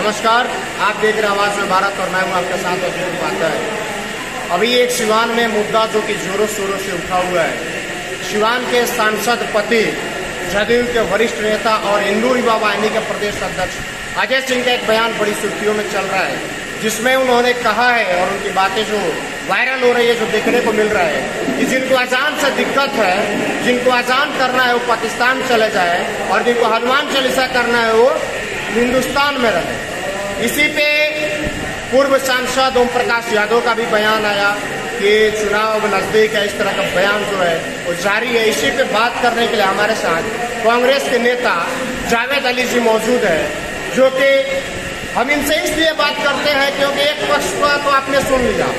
नमस्कार, आप देख रहे हैं आवाज में भारत और मैं हूं आपके साथ अजूर पाता। अभी एक सिवान में मुद्दा जो कि जोरों शोरों से उठा हुआ है। सिवान के सांसद पति जदयू के वरिष्ठ नेता और हिंदू युवा वाहिनी के प्रदेश अध्यक्ष अजय सिंह का एक बयान बड़ी सुर्खियों में चल रहा है, जिसमें उन्होंने कहा है और उनकी बातें जो वायरल हो रही है, जो देखने को मिल रहा है कि जिनको अजान से दिक्कत है, जिनको अजान करना है वो पाकिस्तान चले जाए और जिनको हनुमान चालीसा करना है वो हिंदुस्तान में रहे। इसी पे पूर्व सांसद ओम प्रकाश यादव का भी बयान आया कि चुनाव नजदीक है, इस तरह का बयान जो है वो जारी है। इसी पे बात करने के लिए हमारे साथ कांग्रेस के नेता जावेद अली जी मौजूद है, जो कि हम इनसे इसलिए बात करते हैं क्योंकि एक पक्ष को तो आपने सुन लिया,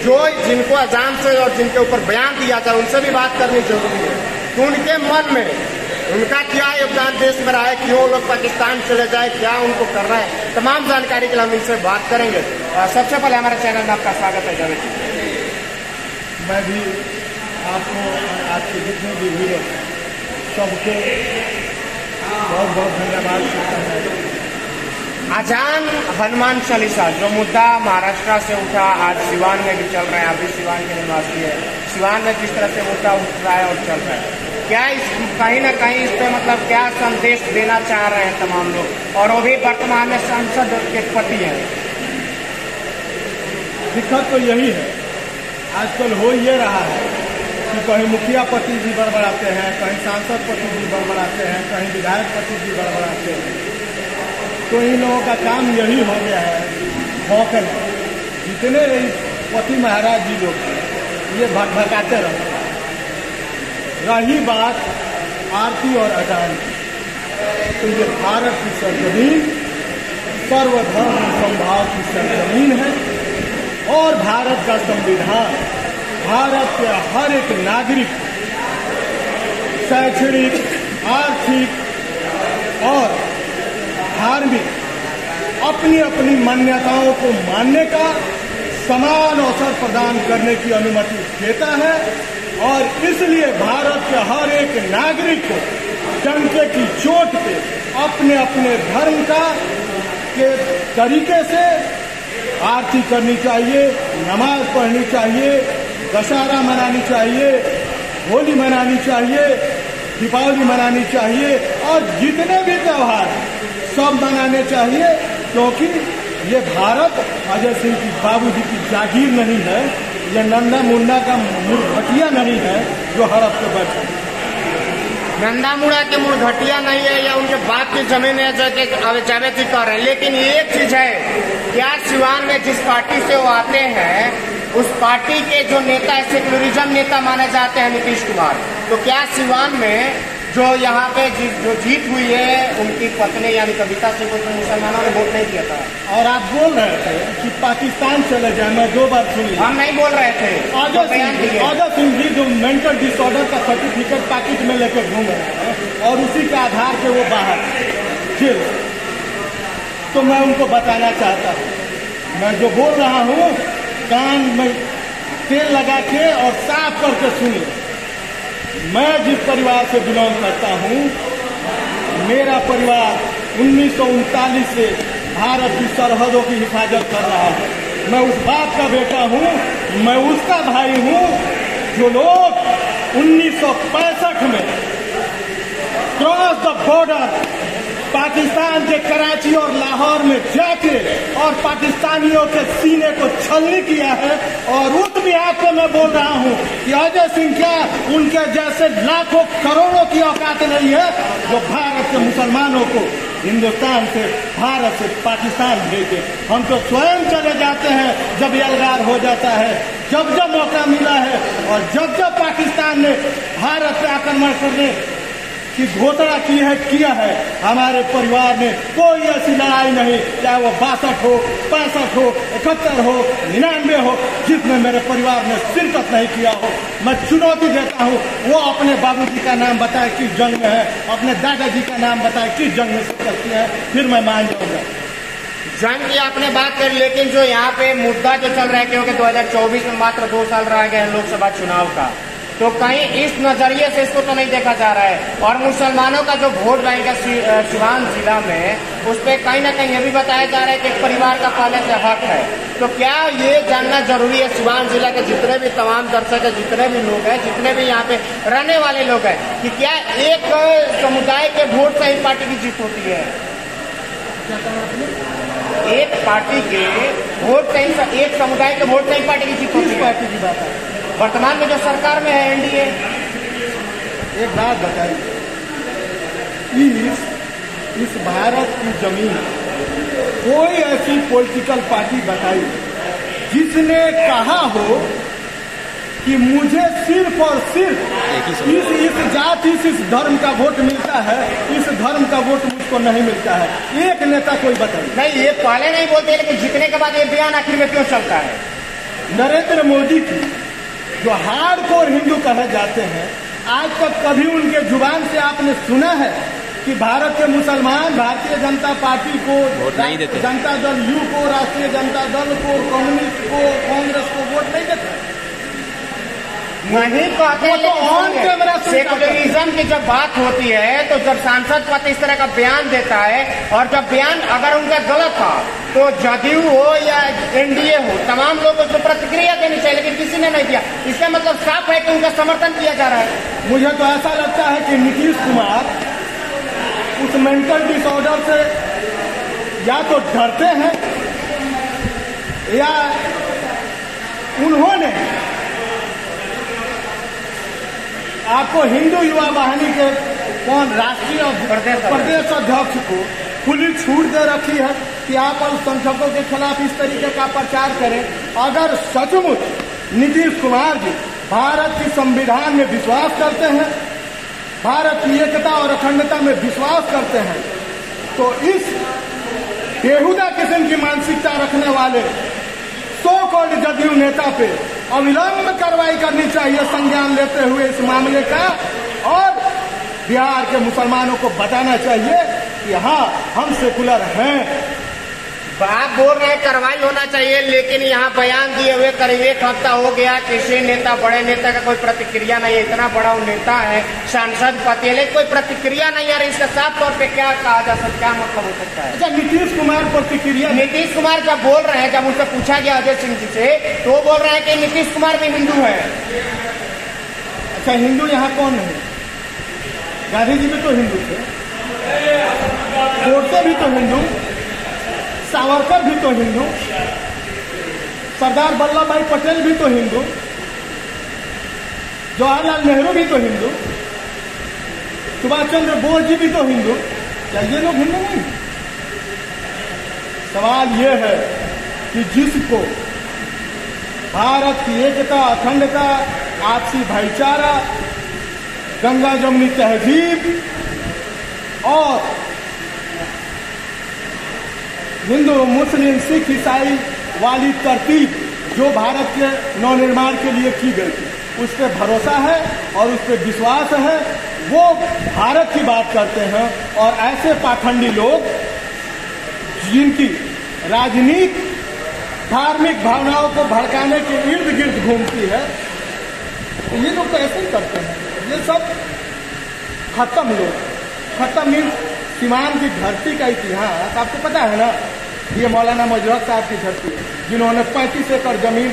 जो जिनको अजान से और जिनके ऊपर बयान दिया था उनसे भी बात करनी जरूरी है तो उनके मन में उनका क्या योगदान देश में रहा है, क्यों लोग पाकिस्तान चले जाए, क्या उनको करना है, तमाम जानकारी के लिए हम इनसे बात करेंगे। सबसे पहले हमारे चैनल में आपका स्वागत है जावेद जी। मैं भी आपको आपके जितने भी वीडियो सबको बहुत बहुत धन्यवाद देता हूँ। अजान हनुमान चालीसा जो मुद्दा महाराष्ट्र से उठा, आज सिवान में भी चल रहा है, आप भी सिवान के निवासी है, सिवान में किस तरह से मुद्दा उठ रहा है और चल रहा है, क्या इस कहीं ना कहीं इस पे मतलब क्या संदेश देना चाह रहे हैं तमाम लोग, और वो भी वर्तमान में सांसद के पति हैं? दिक्कत तो यही है, आजकल हो ये रहा है कि कहीं मुखिया पति भी बड़बड़ाते हैं, कहीं सांसद पति भी बड़बड़ाते हैं, कहीं विधायक पति भी बड़बड़ाते हैं। तो इन लोगों का काम यही हो गया है, भौंकना। जितने पति महाराज जी लोग ये भटभटाते रहते हैं। रही बात आरती और अजान की, तो ये भारत की सरजमीन, सर्वधर्म समभाव की सरजमीन है और भारत का संविधान भारत के हर एक नागरिक शैक्षणिक, आर्थिक और धार्मिक अपनी अपनी मान्यताओं को मानने का समान अवसर प्रदान करने की अनुमति देता है और इसलिए भारत के हर एक नागरिक को डंके की चोट पे अपने अपने धर्म का के तरीके से आरती करनी चाहिए, नमाज पढ़नी चाहिए, दशहरा मनानी चाहिए, होली मनानी चाहिए, दीपावली मनानी चाहिए और जितने भी त्योहार सब मनाने चाहिए, क्योंकि ये भारत अजय सिंह की बाबूजी की जागीर नहीं है, ये नंदा मुंडा का मुर्घटिया नहीं है जो हड़प के बैठे। नंदा मुंडा के मुर्घटिया नहीं है या उनके बाप की जमीन है जो कि जावेद जी कह रहे हैं, लेकिन एक चीज है, क्या सिवान में जिस पार्टी से वो आते हैं उस पार्टी के जो नेता है, सेक्युलरिज्म नेता माने जाते हैं नीतीश कुमार, तो क्या सिवान में जो यहाँ पे जो जीत हुई है उनकी पत्नी यानी कविता सिंह को मुसलमानों ने वोट नहीं दिया था? और आप बोल रहे थे कि पाकिस्तान चले जाए, मैं 2 बार सुनी। हम नहीं बोल रहे थे। अजय सिंह जी जो मेंटल डिसऑर्डर का सर्टिफिकेट पैकेट में लेकर घूम रहे हैं और उसी के आधार पे वो बाहर जेल, तो मैं उनको बताना चाहता हूँ, मैं जो बोल रहा हूँ कान में तेल लगा के और साफ करके सुनिए। मैं जिस परिवार से बिलोंग करता हूँ, मेरा परिवार 1939 से भारत की सरहदों की हिफाजत कर रहा है। मैं उस बाप का बेटा हूँ, मैं उसका भाई हूँ जो लोग 1965 में क्रॉस द बॉर्डर पाकिस्तान के कराची और लाहौर में जाके और पाकिस्तानियों के सीने को छलनी किया है। और उस बिहार पे मैं बोल रहा हूँ कि अजय सिंह क्या उनके जैसे लाखों करोड़ों की औकात नहीं है जो भारत के मुसलमानों को हिंदुस्तान से, भारत से पाकिस्तान भेजे। हम तो स्वयं चले जाते हैं जब यलगार हो जाता है, जब जब मौका मिला है और जब जब पाकिस्तान ने भारत पे आक्रमण करने की घोषणा की है, किया है, हमारे परिवार ने कोई ऐसी लड़ाई नहीं, चाहे वो 62 हो, 65 हो, 71 हो, 99 हो, जिसमें मेरे परिवार ने शिरकत नहीं किया हो। मैं चुनौती देता हूँ, वो अपने बाबूजी का नाम बताए किस जंग में है, अपने दादाजी का नाम बताए किस जंग में शिरकत किया है, फिर मैं मान जाऊंगा। जंग की आपने बात करी, लेकिन जो यहाँ पे मुद्दा जो चल रहा है, क्योंकि 2024 में मात्र 2 साल रह गए हैं लोकसभा चुनाव का, तो तो कहीं इस नजरिए से इसको तो नहीं देखा जा रहा है। और मुसलमानों का जो वोट बैंक है सिवान जिला में, उस पर कहीं ना कहीं ये भी बताया जा रहा है कि एक परिवार का पहले से हक है। तो क्या ये जानना जरूरी है सिवान जिला के जितने भी तमाम दर्शक है, जितने भी लोग हैं, जितने भी यहाँ पे रहने वाले लोग हैं, कि क्या एक समुदाय के वोट से ही पार्टी की जीत होती है? एक पार्टी के वोट से ही, एक समुदाय के वोट से ही पार्टी की जीत होती है? पार्टी की बात है वर्तमान में जो सरकार में है एनडीए। एक बात बताइए, इस भारत की जमीन कोई ऐसी पॉलिटिकल पार्टी बताइए जिसने कहा हो कि मुझे सिर्फ और सिर्फ इस जाति इस धर्म का वोट मिलता है, इस धर्म का वोट मुझको नहीं मिलता है। एक नेता कोई बताइए। नहीं, ये पहले नहीं बोलते, लेकिन जीतने के बाद ये बयान आखिर में क्यों चलता है? नरेंद्र मोदी की जो हार्डकोर हिंदू कहे जाते हैं, आज तक कभी उनके जुबान से आपने सुना है कि भारत के मुसलमान भारतीय जनता पार्टी को वोट नहीं देते, जनता दल यू को, राष्ट्रीय जनता दल को, कम्युनिस्ट को, कांग्रेस को वोट नहीं देते? नहीं कहते, लेकिन सेकुलरिज्म की जब बात होती है तो जब सांसद पद इस तरह का बयान देता है, और जब बयान अगर उनका गलत था तो जदयू हो या एनडीए हो, तमाम लोगों को प्रतिक्रिया देनी चाहिए, लेकिन किसी ने नहीं दिया। इसका मतलब साफ है कि उनका समर्थन किया जा रहा है। मुझे तो ऐसा लगता है कि नीतीश कुमार उस मेंटल डिसऑर्डर से या तो डरते हैं या उन्होंने आपको हिंदू युवा वाहिनी के राष्ट्रीय प्रदेश अध्यक्ष को खुली छूट दे रखी है कि आप अल्पसंख्यकों के खिलाफ इस तरीके का प्रचार करें। अगर सचमुच नीतीश कुमार जी भारत की संविधान में विश्वास करते हैं, भारत की एकता और अखंडता में विश्वास करते हैं, तो इस बेहुदा किस्म की मानसिकता रखने वाले सो कॉल्ड जदयू नेता पे अविलंब कार्रवाई करनी चाहिए, संज्ञान लेते हुए इस मामले का, और बिहार के मुसलमानों को बताना चाहिए कि हाँ, हम सेकुलर हैं। आप बोल रहे हैं कार्रवाई होना चाहिए, लेकिन यहाँ बयान दिए हुए करीब 1 हफ्ता हो गया, किसी नेता, बड़े नेता का कोई प्रतिक्रिया नहीं है। इतना बड़ा वो नेता है, सांसद पति है, लेकिन कोई प्रतिक्रिया नहीं आ रही। इसका साफ तौर पे क्या कहा जा सकता, क्या मतलब हो सकता है? अच्छा, नीतीश कुमार प्रतिक्रिया, नीतीश कुमार जब बोल रहे हैं, जब उनसे पूछा गया अजय सिंह जी से, तो वो बोल रहे हैं कि नीतीश कुमार भी हिंदू है। अच्छा, हिंदू यहाँ कौन है? गांधी जी भी तो हिंदू थे, गोडसे भी तो हिंदू, सावरकर भी तो हिंदू, सरदार वल्लभ भाई पटेल भी तो हिंदू, जवाहरलाल नेहरू भी तो हिंदू, सुभाष चंद्र बोस जी भी तो हिंदू। क्या ये लोग हिंदू नहीं? सवाल ये है कि जिसको भारत की एकता, अखंडता, आपसी भाईचारा, गंगा जमुनी तहजीब और हिंदू, मुस्लिम, सिख, ईसाई वाली तरतीब जो भारत के नवनिर्माण के लिए की गई थी, उस पर भरोसा है और उस पर विश्वास है, वो भारत की बात करते हैं। और ऐसे पाखंडी लोग जिनकी राजनीति धार्मिक भावनाओं को भड़काने के इर्द गिर्द घूमती है, ये लोग तो ऐसे ही करते हैं। ये सब खत्म लोग, खत्म मीन्स सीमान की धरती का इतिहास आपको पता है ना? ये मौलाना मजहर साहब की धरती है, जिन्होंने 35 एकड़ जमीन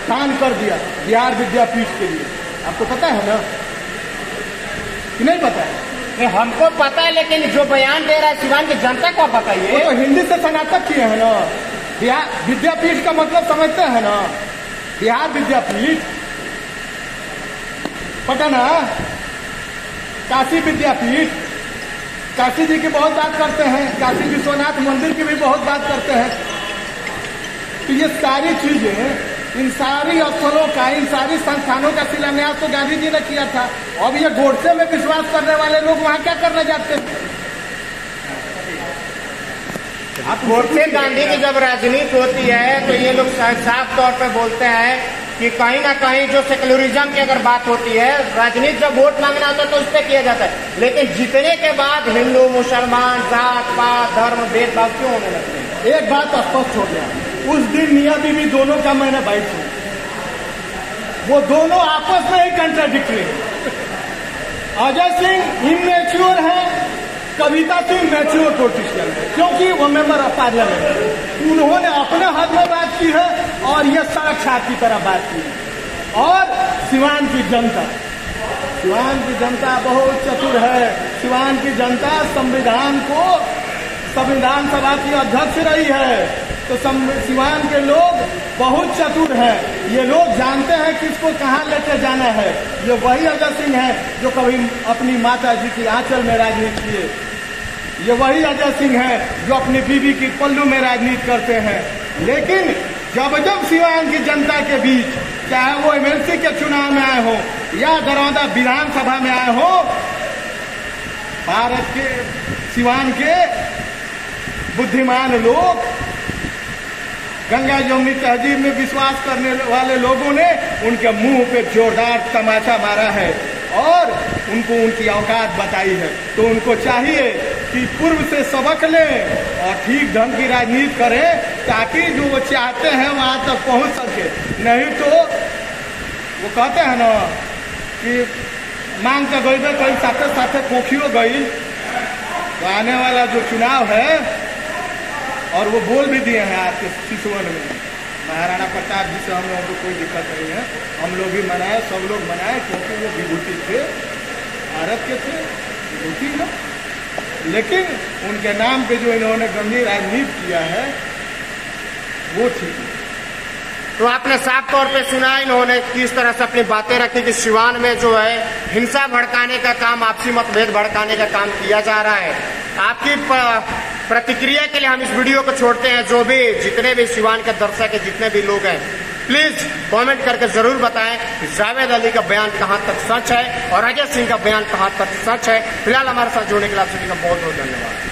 दान कर दिया बिहार विद्यापीठ के लिए। आपको पता है ना कि नहीं पता है? हमको पता है, लेकिन जो बयान दे रहा है सिवान की जनता को बताइए। वो तो हिंदी से स्नातक किए हैं ना। बिहार विद्यापीठ का मतलब समझते हैं ना? बिहार विद्यापीठ, पटना, काशी विद्यापीठ, काशी जी की बहुत बात करते हैं, काशी विश्वनाथ मंदिर की भी बहुत बात करते हैं। तो ये सारी चीजें, इन सारी स्थलों का, इन सारी संस्थानों का शिलान्यास तो गांधी जी ने किया था। अब ये गोडसे में विश्वास करने वाले लोग वहां क्या करने जाते हैं? गोडसे गांधी की जब राजनीति होती है तो ये लोग साफ तौर पे बोलते हैं कि कहीं ना कहीं जो सेकुलरिज्म की अगर बात होती है, राजनीति जब वोट मांगना होता है तो उस पर किया जाता है, लेकिन जीतने के बाद हिंदू, मुसलमान, जात पात, धर्म, भेदभाव क्यों होने लगते हैं? एक बात स्पष्ट हो गया, उस दिन मियां बीवी दोनों का मैंने बाइट सुना। वो दोनों आपस में ही कंट्राडिक्टरी है। अजय सिंह इमेच्योर है, कविता सिंह मैच्योर पॉलिटिशियन है, क्योंकि वो मेंबर ऑफ पार्लियामेंट है। उन्होंने अपने हद में बात की है और ये सड़क छाप की तरह बात की है। और सिवान की जनता बहुत चतुर है। सिवान की जनता संविधान सभा की अध्यक्ष रही है, तो सिवान के लोग बहुत चतुर हैं। ये लोग जानते हैं किसको कहाँ लेके जाना है। ये वही अजय सिंह है जो कभी अपनी माता जी की आंचल में राजनीति किए। ये वही अजय सिंह है जो अपनी बीवी की पल्लू में राजनीति करते हैं। लेकिन जब सिवान की जनता के बीच, चाहे वो एमएलसी के चुनाव में आए हो या दरौदा विधानसभा में आए हो, भारत के सिवान के बुद्धिमान लोग, गंगा जमुनी तहजीब में विश्वास करने वाले लोगों ने उनके मुंह पे जोरदार तमाचा मारा है और उनको उनकी औकात बताई है। तो उनको चाहिए कि पूर्व से सबक लें और ठीक ढंग की राजनीति करें, ताकि जो वो चाहते हैं वहां तक पहुंच सके। नहीं तो वो कहते हैं ना कि मांग के गई कहीं साथे साथे कोखियो गई। तो आने वाला जो चुनाव है, और वो बोल भी दिए हैं आज के सिसवन में, महाराणा प्रताप जी से हम लोगों को कोई दिक्कत नहीं है, हम लोग भी मनाए, सब लोग मनाए, क्योंकि वो विभूति थे, भारत के थे, विभूति है। लेकिन उनके नाम पे जो इन्होंने गंभीर राजनीति किया है वो ठीक है। तो आपने साफ तौर पे सुना इन्होंने किस तरह से अपनी बातें रखी कि सिवान में जो है हिंसा भड़काने का काम, आपसी मतभेद भड़काने का काम किया जा रहा है। आपकी प्रतिक्रिया के लिए हम इस वीडियो को छोड़ते हैं। जो भी जितने भी सिवान के दर्शक है, जितने भी लोग हैं, प्लीज कमेंट करके जरूर बताएं कि जावेद अली का बयान कहां तक सच है और अजय सिंह का बयान कहां तक सच है। फिलहाल हमारे साथ जुड़ने के लिए आप सभी का बहुत बहुत धन्यवाद।